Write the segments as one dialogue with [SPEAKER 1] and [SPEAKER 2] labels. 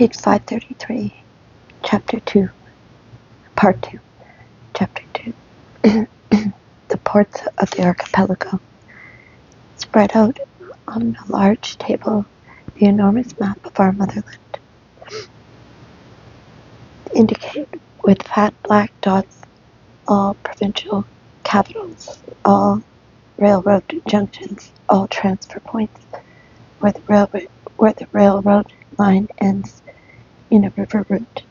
[SPEAKER 1] Page 533, Chapter 2, Part 2, Chapter 2. The ports of the archipelago. Spread out on a large table, the enormous map of our motherland. Indicate with fat black dots all provincial capitals, all railroad junctions, all transfer points, where the railroad line ends in a river route,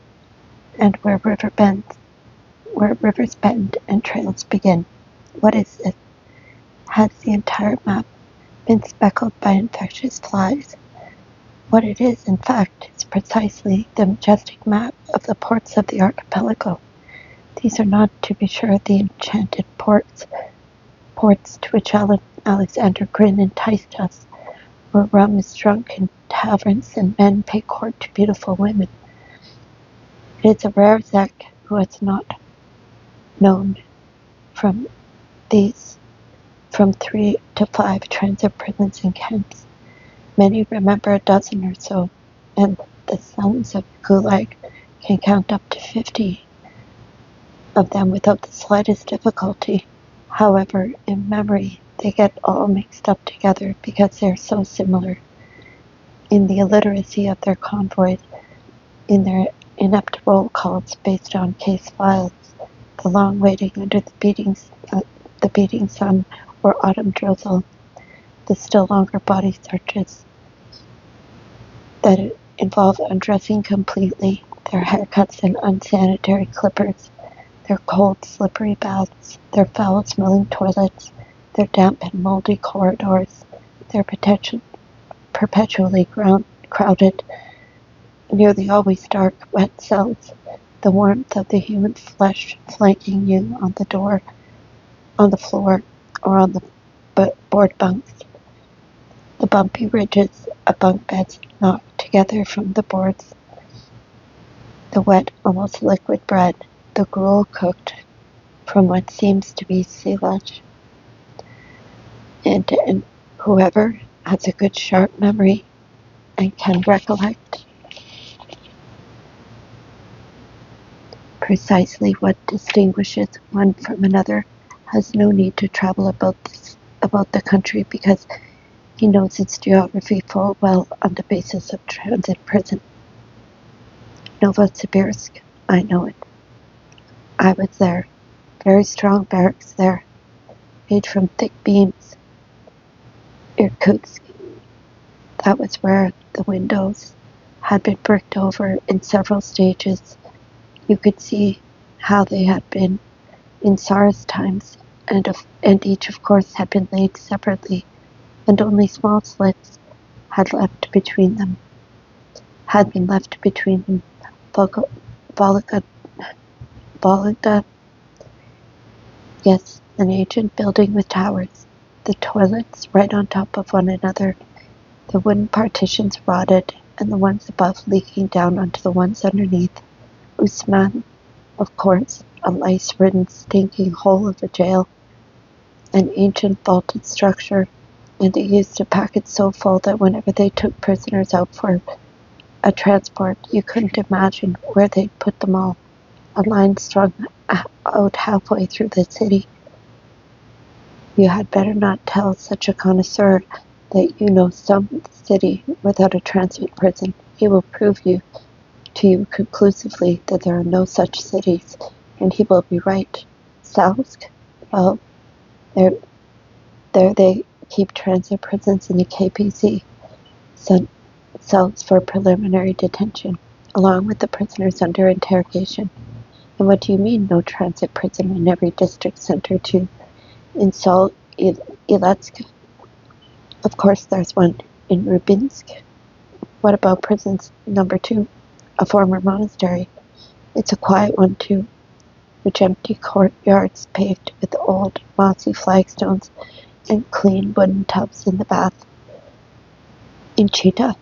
[SPEAKER 1] and where rivers bend and trails begin. What is it? Has the entire map been speckled by infectious flies? What it is, in fact, is precisely the majestic map of the ports of the archipelago. These are not, to be sure, the enchanted ports to which Alexander Grin enticed us, where rum is drunk in taverns and men pay court to beautiful women. It is a rare Zek who has not known from 3 to 5 transit prisons and camps. Many remember a dozen or so, and the sons of GULag can count up to 50 of them without the slightest difficulty. However, in memory, they get all mixed up together because they are so similar in the illiteracy of their convoys, in their inept roll calls based on case files, the long waiting under the beating sun or autumn drizzle, the still longer body searches that involve undressing completely, their haircuts and unsanitary clippers, their cold, slippery baths, their foul-smelling toilets, their damp and moldy corridors, their perpetually crowded, nearly always dark, wet cells, the warmth of the human flesh flanking you on the door, on the floor, or on the board bunks, the bumpy ridges of bunk beds knocked together from the boards, the wet, almost liquid bread, the gruel cooked from what seems to be silage. And whoever has a good sharp memory and can recollect precisely what distinguishes one from another has no need to travel about the country, because he knows its geography full well on the basis of transit prison. Novosibirsk, I know it. I was there. Very strong barracks there, made from thick beams. Irkutsk, that was where the windows had been bricked over in several stages. You could see how they had been in Tsar's times, and each, of course, had been laid separately, and only small slits had been left between them. Volga, yes, an ancient building with towers, the toilets right on top of one another, the wooden partitions rotted, and the ones above leaking down onto the ones underneath. Usman, of course, a lice-ridden, stinking hole of a jail, an ancient vaulted structure, and they used to pack it so full that whenever they took prisoners out for a transport, you couldn't imagine where they'd put them all. A line strung out halfway through the city. You had better not tell such a connoisseur that you know some city without a transit prison. He will prove to you conclusively that there are no such cities, and he will be right. Salsk? Well, there they keep transit prisons in the KPZ, cells for preliminary detention, along with the prisoners under interrogation. And what do you mean, no transit prison in every district center too? In Iletsk? Of course there's one. In Rubinsk? What about prisons number 2? A former monastery. It's a quiet one too, which empty courtyards paved with old mossy flagstones and clean wooden tubs in the bath. In Chita,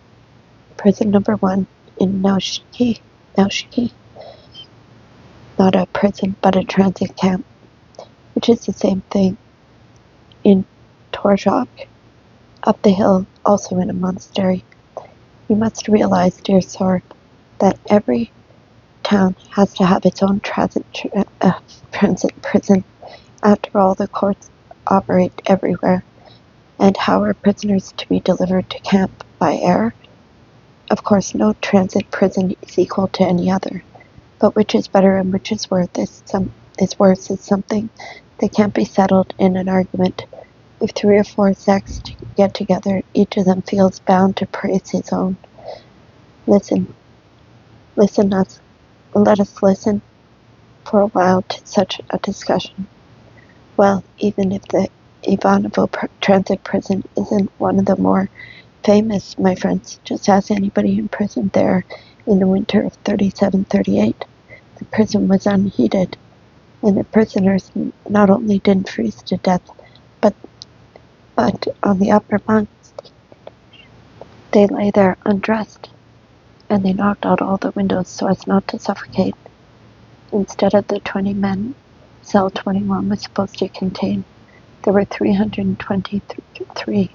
[SPEAKER 1] prison number 1 in Naushki, not a prison but a transit camp, which is the same thing. In Torzhok, up the hill, also in a monastery. You must realize, dear sir, that every town has to have its own transit prison. After all, the courts operate everywhere. And how are prisoners to be delivered to camp? By air? Of course, no transit prison is equal to any other. But which is better and which is worse is something that can't be settled in an argument. If 3 or 4 sects get together, each of them feels bound to praise his own. Let us listen for a while to such a discussion. Well, even if the Ivanovo transit prison isn't one of the more famous, my friends, just ask anybody imprisoned there in the winter of 37-38. The prison was unheated, and the prisoners not only didn't freeze to death, but on the upper bunks, they lay there undressed, and they knocked out all the windows so as not to suffocate. Instead of the 20 men cell 21 was supposed to contain, there were 323.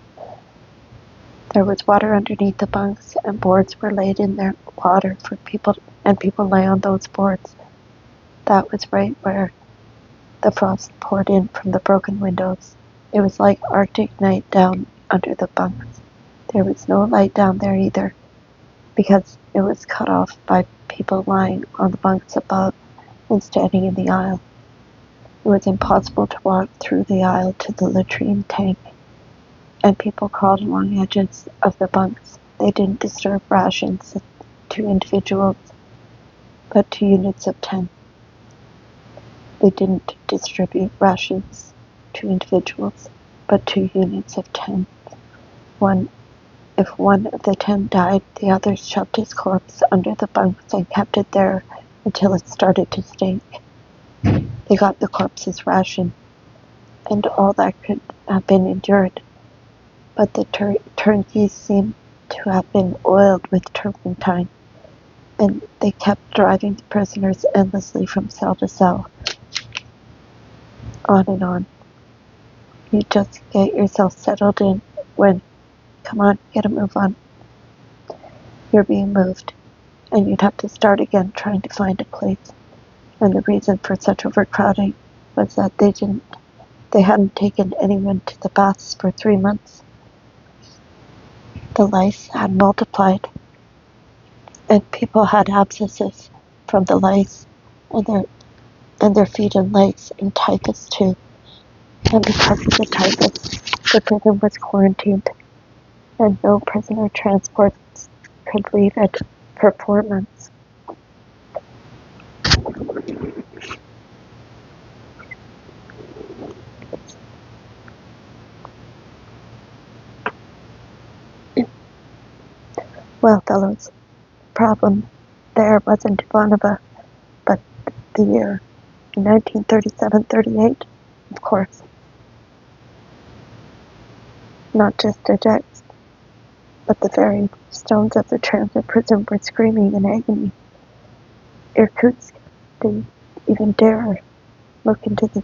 [SPEAKER 1] There was water underneath the bunks, and boards were laid in their water for people, and people lay on those boards. That was right where the frost poured in from the broken windows. It was like Arctic night down under the bunks. There was no light down there either, because it was cut off by people lying on the bunks above and standing in the aisle. It was impossible to walk through the aisle to the latrine tank, and people crawled along the edges of the bunks. They didn't disturb rations to individuals, but to units of 10. They didn't distribute rations to individuals, but to units of 10. If one of the 10 died, the others shoved his corpse under the bunks and kept it there until it started to stink. They got the corpse's ration, and all that could have been endured. But the turnkeys seemed to have been oiled with turpentine, and they kept driving the prisoners endlessly from cell to cell. On and on. You just get yourself settled in when, come on, get a move on. You're being moved, and you'd have to start again trying to find a place. And the reason for such overcrowding was that they hadn't taken anyone to the baths for 3 months. The lice had multiplied, and people had abscesses from the lice, and their feet and legs, and typhus too. And because of the typhus, the prison was quarantined, and no prisoner transports could leave it for 4 months. Well, fellows, the problem there wasn't Ivanova, but the year 1937-38, of course. Not just the decks, but the very stones of the transit prison were screaming in agony. Irkutsk didn't even dare look into the...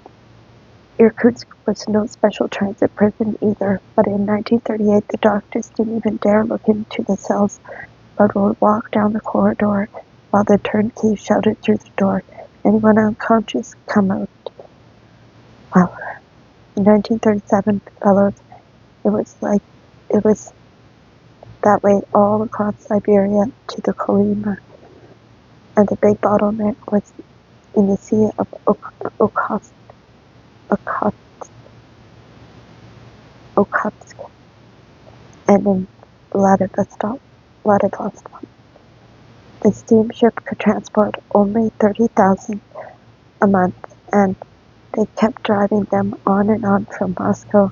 [SPEAKER 1] Irkutsk was no special transit prison either, but in 1938 the doctors didn't even dare look into the cells, but would walk down the corridor while the turnkey shouted through the door, "Anyone unconscious, come out." Well, in 1937, fellows, it was that way all across Siberia to the Kolyma, and the big bottleneck was in the Sea of Okhotsk, and in Vladivostok. The steamship could transport only 30,000 a month, and they kept driving them on and on from Moscow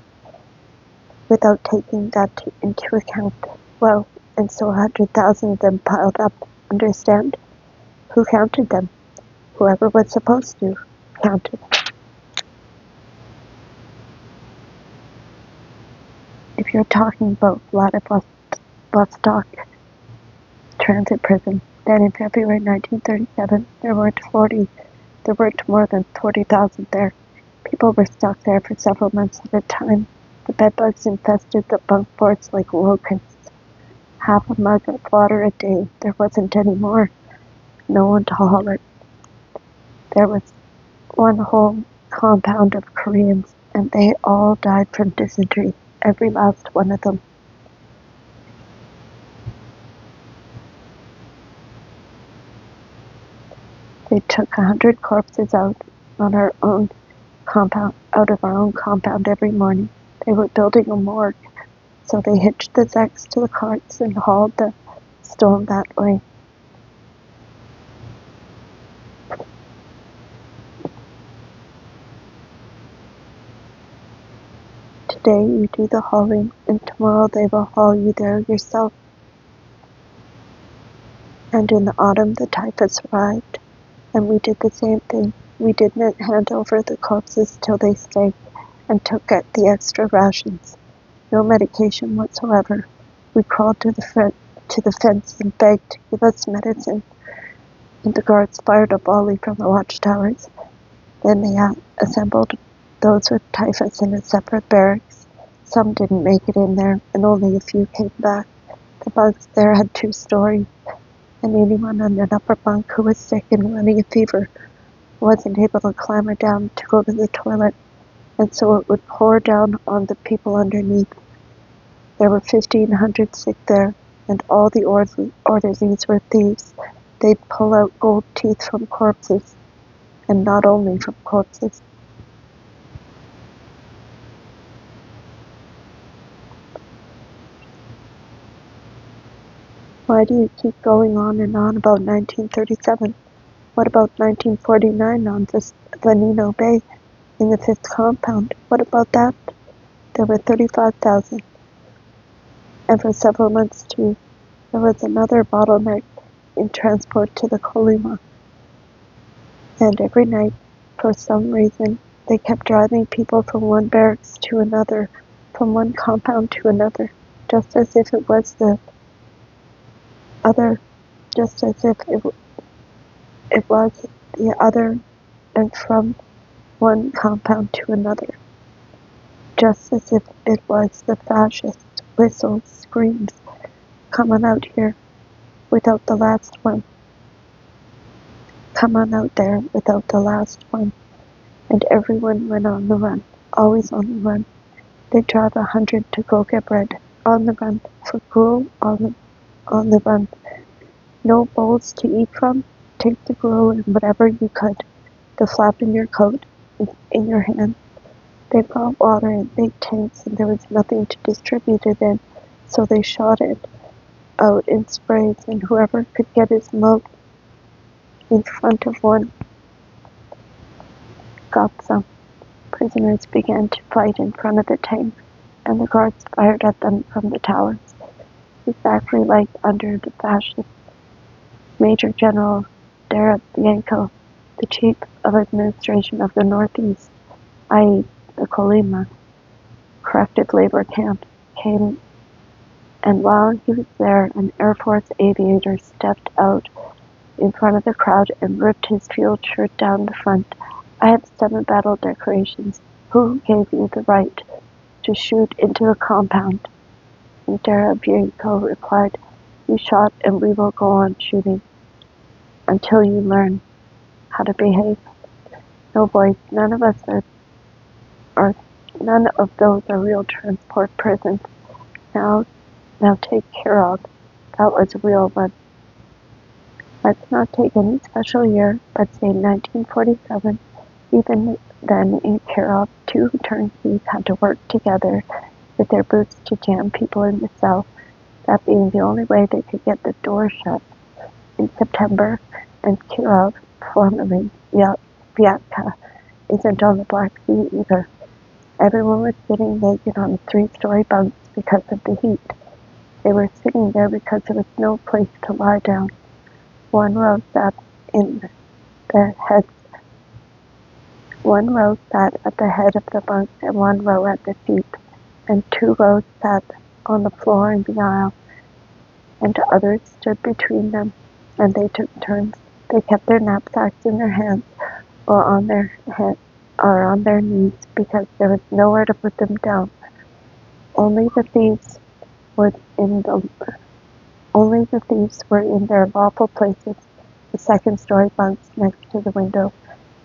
[SPEAKER 1] without taking that into account. Well, and so 100,000 of them piled up, understand? Who counted them? Whoever was supposed to counted. If you're talking about Vladivostok transit prison, then in February 1937 there weren't more than 40,000 there. People were stuck there for several months at a time. The bedbugs infested the bunk boards like locusts. Half a mug of water a day, there wasn't any more. no one to haul it. There was one whole compound of Koreans, and they all died from dysentery, every last one of them. They took 100 corpses out of our own compound every morning. They were building a morgue, so they hitched the Zeks to the carts and hauled the stone that way. Today you do the hauling, and tomorrow they will haul you there yourself. And in the autumn the typhus arrived, and we did the same thing. We didn't hand over the corpses till they stayed, and took the extra rations. No medication whatsoever. We crawled to the fence and begged to give us medicine, and the guards fired a volley from the watchtowers. Then they assembled those with typhus in a separate barracks. Some didn't make it in there, and only a few came back. The bunks there had 2 stories, and anyone on an upper bunk who was sick and running a fever wasn't able to clamber down to go to the toilet, and so it would pour down on the people underneath. There were 1,500 sick there, and all the orderlies were thieves. They'd pull out gold teeth from corpses, and not only from corpses. Why do you keep going on and on about 1937? What about 1949 on Veneno Bay in the 5th compound? What about that? There were 35,000. And for several months too, there was another bottleneck in transport to the Kolyma. And every night, for some reason, they kept driving people from one barracks to another, from one compound to another, just as if it was the other, just as if it was the other, and from one compound to another, just as if it was the fascist whistles, screams, come on out here without the last one. Come on out there without the last one. And everyone went on the run, always on the run. They'd drive 100 to go get bread, on the run, for gruel, on the run. No bowls to eat from, take the gruel and whatever you could, the flap in your coat, in your hand. They brought water in big tanks, and there was nothing to distribute it in, so they shot it out in sprays, and whoever could get his mouth in front of one got some. Prisoners began to fight in front of the tank, and the guards fired at them from the towers. Exactly like under the fascist Major General Deriparenko, the chief of administration of the Northeast, i.e. the Kolyma corrective labor camp, came, and while he was there, an Air Force aviator stepped out in front of the crowd and ripped his field shirt down the front. I have 7 battle decorations. Who gave you the right to shoot into the compound? And Deriparenko replied, you shot and we will go on shooting until you learn how to behave. No, boys, none of those are real transport prisons. Now take care of. That was a real one. Let's not take any special year, but say 1947. Even then in Kirov, 2 turnkeys had to work together with their boots to jam people in the cell, that being the only way they could get the door shut. In September, and Kirov, formerly Vyatka, isn't on the Black Sea either. Everyone was sitting naked on 3-story bunks because of the heat. They were sitting there because there was no place to lie down. One row sat at the head of the bunks, and 1 row at the feet, and 2 rows sat on the floor in the aisle, and others stood between them, and they took turns. They kept their knapsacks in their hands or on their knees, because there was nowhere to put them down. Only the thieves were in their lawful places, the second-story bunks next to the window,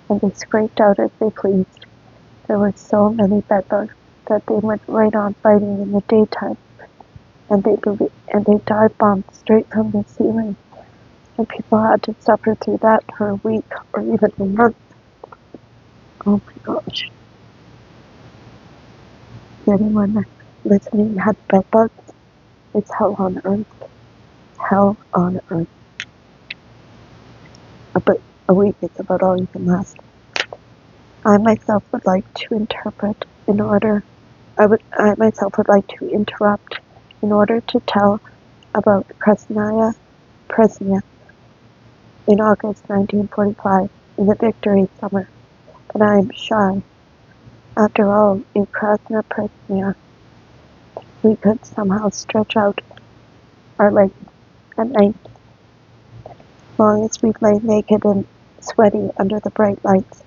[SPEAKER 1] and they scraped out as they pleased. There were so many bedbugs that they went right on fighting in the daytime, and they dive bombed straight from the ceiling, and people had to suffer through that for a week or even a month. Oh my gosh. Anyone listening had bedbugs? It's hell on earth. Hell on earth. But a week is about all you can last. I myself would like to interrupt in order to tell about Krasnaya Presnya in August 1945 in the victory summer, but I am shy. After all, in Krasnaya Presnya, we could somehow stretch out our legs at night, long as we lay naked and sweaty under the bright lights.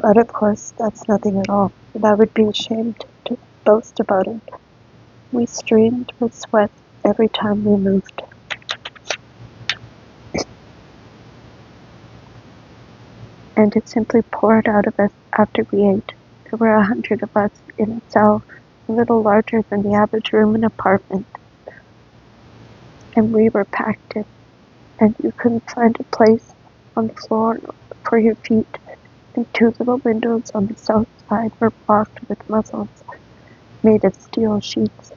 [SPEAKER 1] But of course, that's nothing at all, and I would be ashamed to boast about it. We streamed with sweat every time we moved. And it simply poured out of us after we ate. There were 100 of us in a cell, a little larger than the average room in an apartment. And we were packed in, and you couldn't find a place on the floor for your feet. And two little windows on the south side were blocked with muzzles made of steel sheets.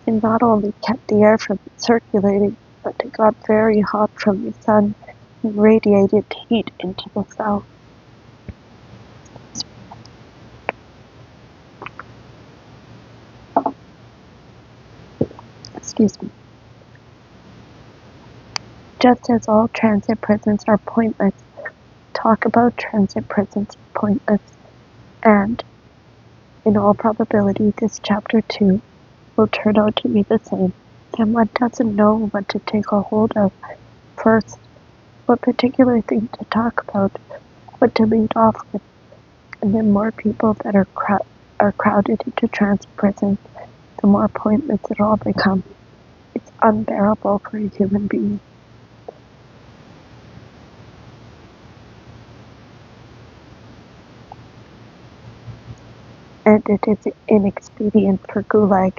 [SPEAKER 1] And not only kept the air from circulating, but it got very hot from the sun and radiated heat into the cell. Excuse me. Just as all transit prisons are pointless, talk about transit prisons is pointless, and in all probability this chapter 2 will turn out to be the same, and one doesn't know what to take a hold of first, what particular thing to talk about, what to lead off with, and the more people that are crowded into transit prisons, the more pointless it all becomes. It's unbearable for a human being. And it is inexpedient for GULag.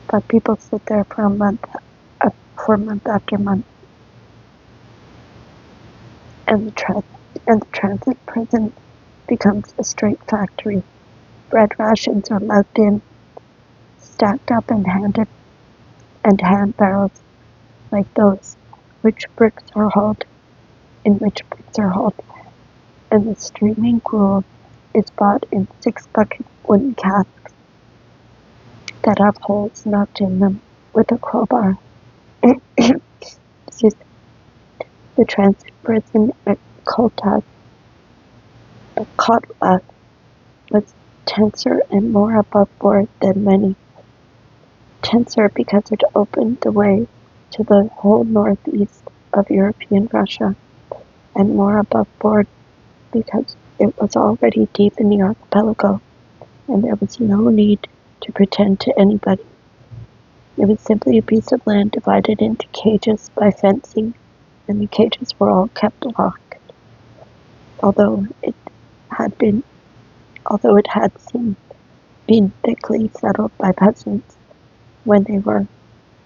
[SPEAKER 1] But people sit there for month after month. And the transit prison becomes a straight factory. Bread rations are lugged in, stacked up in hand barrels like those in which bricks are hauled, and the streaming gruel is bought in 6-bucket wooden casks that have holes knocked in them with a crowbar. Excuse me. The transit prison at Kotlas was tenser and more above board than many. Tenser because it opened the way to the whole northeast of European Russia, and more above board because it was already deep in the archipelago, and there was no need to pretend to anybody. It was simply a piece of land divided into cages by fencing, and the cages were all kept locked. Although it had been thickly settled by peasants when they were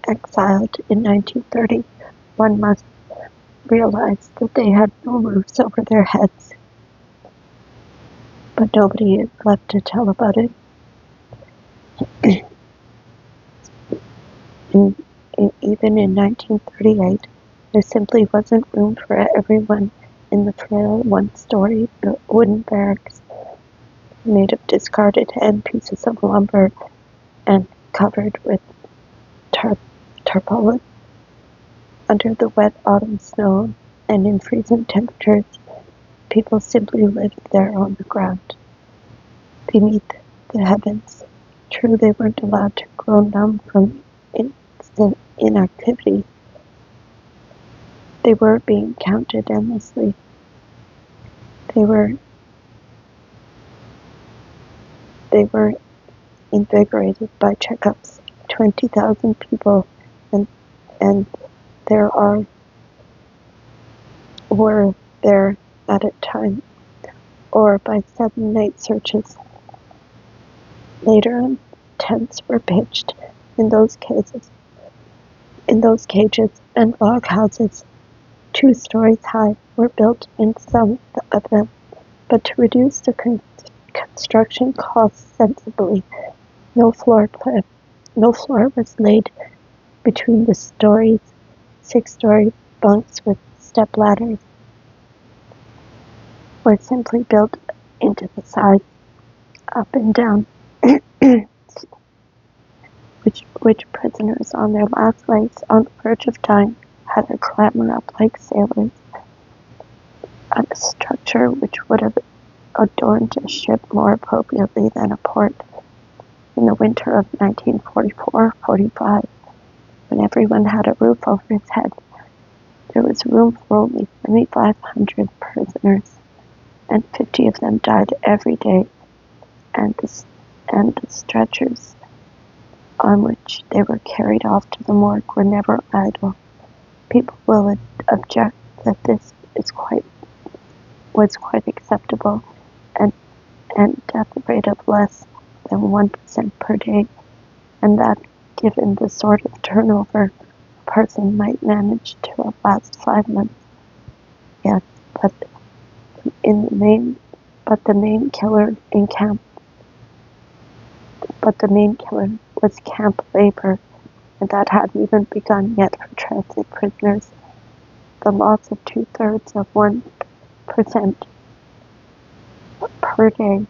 [SPEAKER 1] exiled in 1930, one must realize that they had no roofs over their heads. But nobody is left to tell about it. Even in 1938, there simply wasn't room for everyone in the frail one-story wooden barracks made of discarded hand pieces of lumber and covered with tarpaulin. Under the wet autumn snow and in freezing temperatures, people simply lived there on the ground, beneath the heavens. True, they weren't allowed to grow numb from instant inactivity. They were being counted endlessly. They were invigorated by checkups. 20,000 people and there were there at a time, or by 7 night searches. Later on, tents were pitched in those cages, and log houses, 2 stories high, were built in some of them. But to reduce the construction costs sensibly, no floor was laid between the stories. 6-story bunks with step ladders were simply built into the sides, up and down, which prisoners on their last legs on the verge of dying had to clamber up like sailors. A structure which would have adorned a ship more appropriately than a port. In the winter of 1944-45, when everyone had a roof over his head, there was room for only 2,500 prisoners, and 50 of them died every day, and the stretchers on which they were carried off to the morgue were never idle. People will object that this was quite acceptable, and at the rate of less than 1% per day, and that, given the sort of turnover, a person might manage to last 5 months. Yes, but the main killer was camp labor, and that hadn't even begun yet for transit prisoners. The loss of 2/3 of 1% per day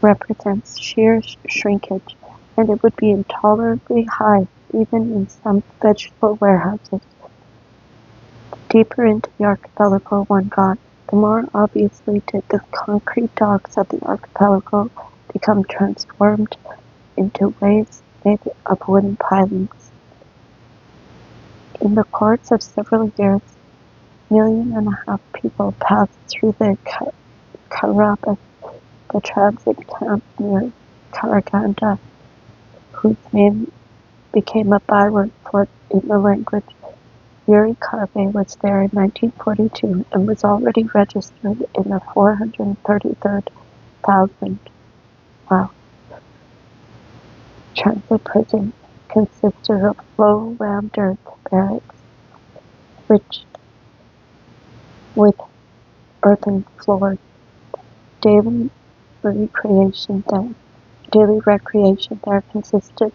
[SPEAKER 1] represents sheer shrinkage, and it would be intolerably high even in some vegetable warehouses. Deeper into the archipelago one got, the more obviously did the concrete docks of the archipelago become transformed into ways made of wooden pilings. In the course of several years, 1.5 million people passed through the Carabas, the transit camp near Karaganda, whose name became a byword for it in the language. Yuri Karve was there in 1942 and was already registered in the 433,000. Wow. Transit prison consisted of low round earth barracks, with earthen floors. Daily recreation there consisted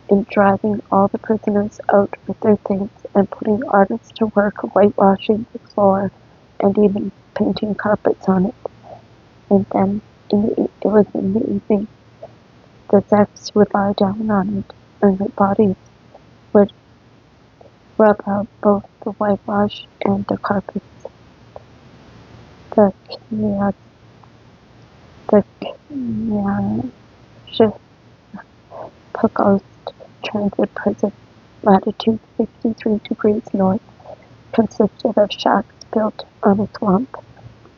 [SPEAKER 1] in driving all the prisoners out with their things and putting artists to work whitewashing the floor and even painting carpets on it. And then it was in the evening the Zeks would lie down on it, and their bodies would rub out both the whitewash and the carpets. The Pogost transit prison, latitude 63 degrees north, consisted of shacks built on a swamp.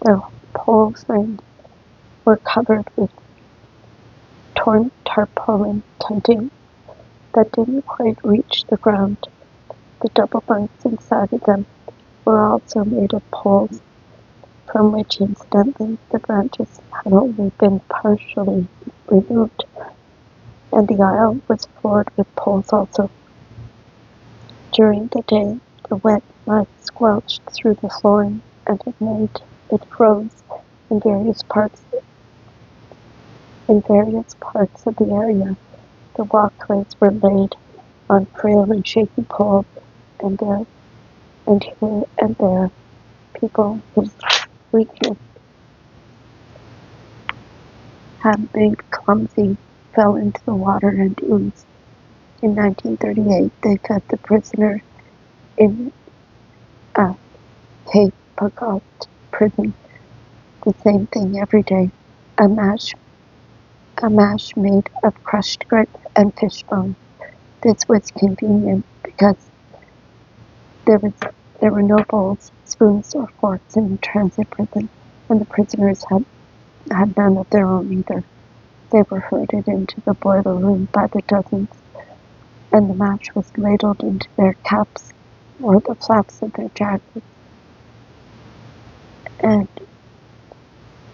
[SPEAKER 1] Their pole frames were covered with torn tarpaulin tenting that didn't quite reach the ground. The double bunks inside of them were also made of poles, from which incidentally the branches had only been partially removed, and the aisle was floored with poles also. During the day, the wet mud squelched through the flooring, and it froze in various parts of the area. The walkways were laid on frail and shaky poles, and here and there, people whose weakness had made clumsy fell into the water and oozed. In 1938, they fed the prisoner in Cape Pogost prison the same thing every day, a mash made of crushed grits and fish bones. This was convenient because there were no bowls, spoons, or forks in the transit prison, and the prisoners had none of their own either. They were herded into the boiler room by the dozens, and the match was ladled into their caps or the flaps of their jackets. And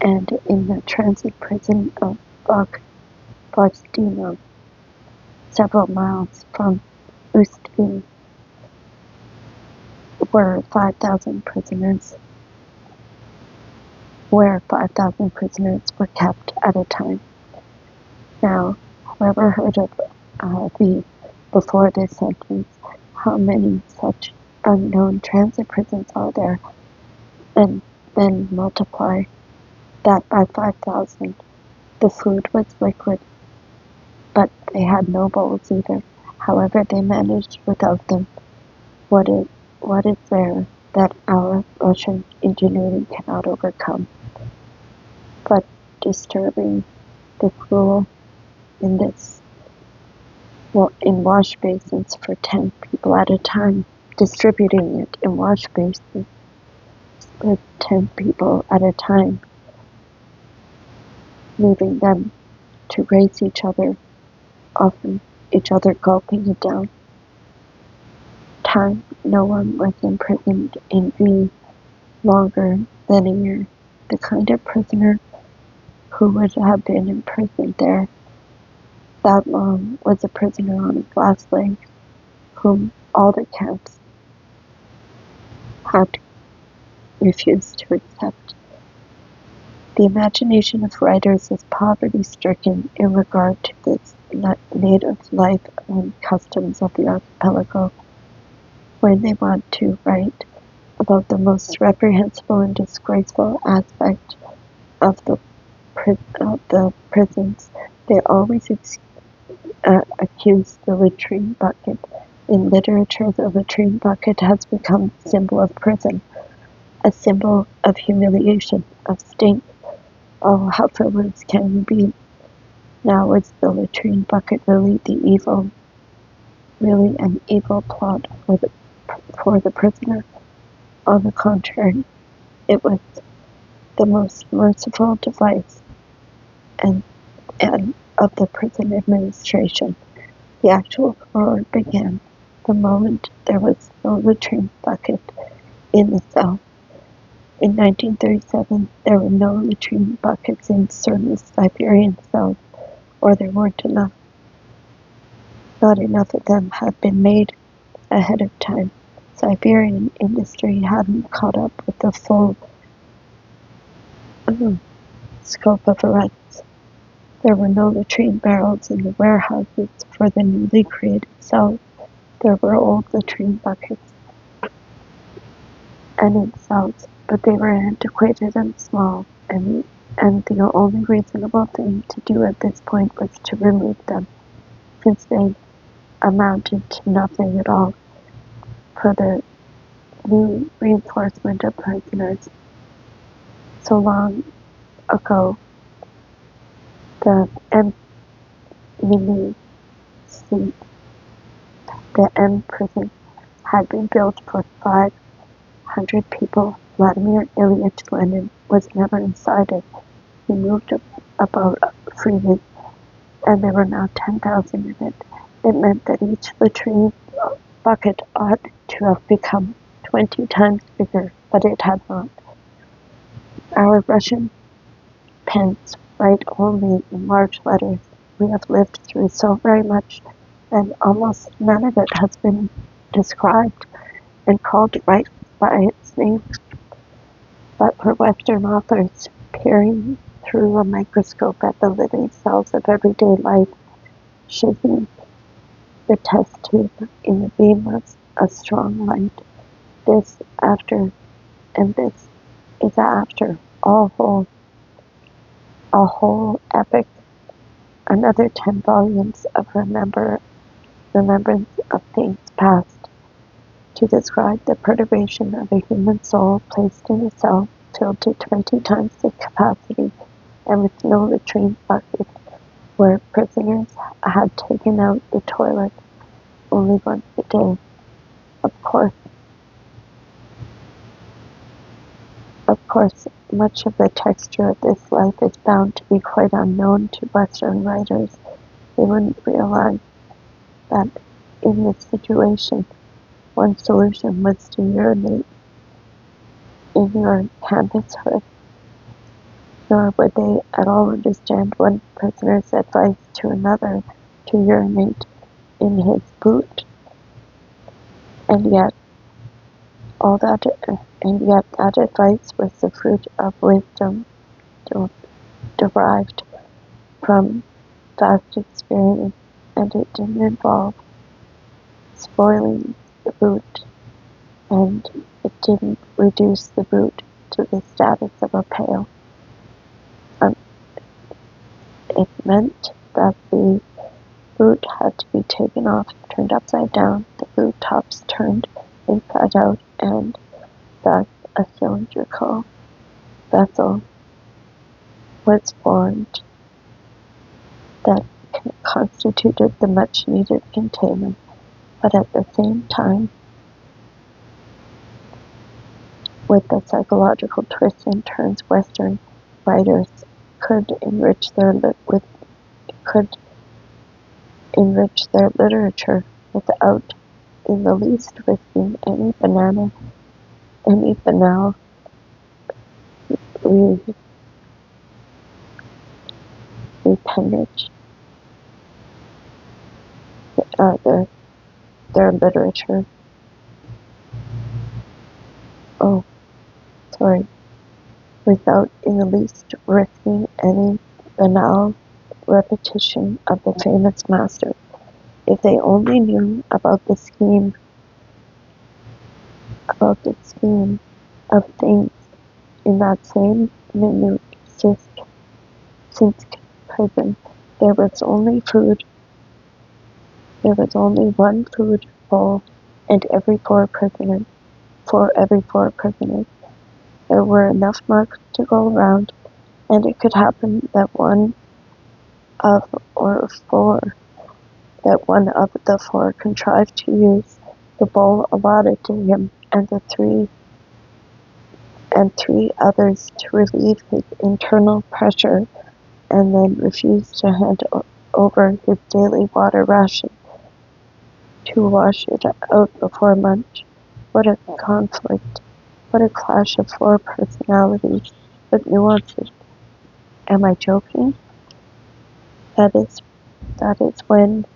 [SPEAKER 1] in the transit prison of Bolshevik, several miles from Ustvin, where 5,000 prisoners were kept at a time. Now, whoever heard of before this sentence, how many such unknown transit prisons are there, and then multiply that by 5,000. The food was liquid, but they had no bowls either. However, they managed without them. What is there that our Russian ingenuity cannot overcome? But disturbing the cruel in wash basins for 10 people at a time, distributing it in wash basins for 10 people at a time, leaving them to race each other, often each other gulping it down. Time, no one was imprisoned in V longer than a year. The kind of prisoner who would have been imprisoned there that long was a prisoner on a glass leg, whom all the camps had refused to accept. The imagination of writers is poverty-stricken in regard to this native life and customs of the archipelago. When they want to write about the most reprehensible and disgraceful aspect of the prisons, they always accuse the latrine bucket. In literature, the latrine bucket has become a symbol of prison, a symbol of humiliation, of stink. Oh, how frivolous can you be? Now is the latrine bucket really an evil plot for the prisoner? On the contrary, it was the most merciful device and of the prison administration. The actual horror began the moment there was no latrine bucket in the cell. In 1937, there were no latrine buckets in certain Siberian cells, or there weren't enough. Not enough of them had been made ahead of time. Siberian industry hadn't caught up with the full scope of arrests. There were no latrine barrels in the warehouses for the newly created cells. There were old latrine buckets and in cells, but they were antiquated and small, and the only reasonable thing to do at this point was to remove them, since they amounted to nothing at all for the new reinforcement of prisoners. So long ago, the M prison had been built for 500 people. Vladimir Ilyich Lenin was never inside it. He moved about freely, and there were now 10,000 in it. It meant that each latrine bucket ought to have become 20 times bigger, but it had not. Our Russian pens write only in large letters. We have lived through so very much, and almost none of it has been described and called right by its name. But for Western authors, peering through a microscope at the living cells of everyday life, shaking the test tube in the beam of a strong light, this is after a whole epic, another 10 volumes of remembrance of things past, to describe the perturbation of a human soul placed in a cell filled to 20 times its capacity and with no latrine bucket, where prisoners had taken out the toilet only once a day. Of course, much of the texture of this life is bound to be quite unknown to Western writers. They wouldn't realize that in this situation, one solution was to urinate in your canvas hood, nor would they at all understand one prisoner's advice to another to urinate in his boot. And yet that advice was the fruit of wisdom derived from vast experience, and it didn't involve spoiling the boot, and it didn't reduce the boot to the status of a pail. It meant that the boot had to be taken off, turned upside down, the boot tops turned inside out, and thus a cylindrical vessel was formed that constituted the much needed container, but at the same time, with the psychological twists and turns, Western writers could enrich their literature without in the least risking any banal repennage. Their literature. Without in the least risking any banal repetition of the famous master. If they only knew about the scheme of things in that same minute Sinsk prison, there was only one food bowl and every four prisoners. There were enough marks to go around, and it could happen that one of the four contrived to use the bowl allotted to him, and three others to relieve his internal pressure, and then refused to hand over his daily water ration to wash it out before lunch. What a conflict! What a clash of four personalities, but nuances. Am I joking? That is when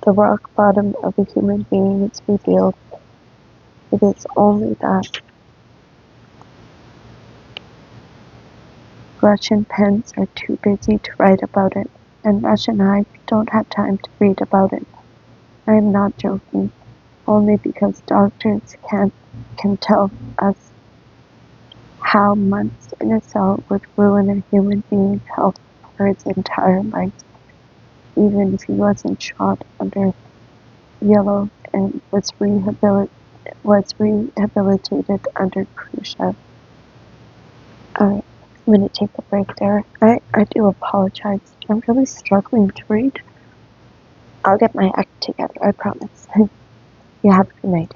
[SPEAKER 1] the rock bottom of a human being is revealed. It is only that. Russian pens are too busy to write about it, and Russian eyes don't have time to read about it. I am not joking, only because doctors can tell us how months in a cell would ruin a human being's health for his entire life, even if he wasn't shot under yellow and was rehabilitated under Khrushchev. Alright, I'm going to take a break there. I do apologize. I'm really struggling to read. I'll get my act together, I promise. You have a good night.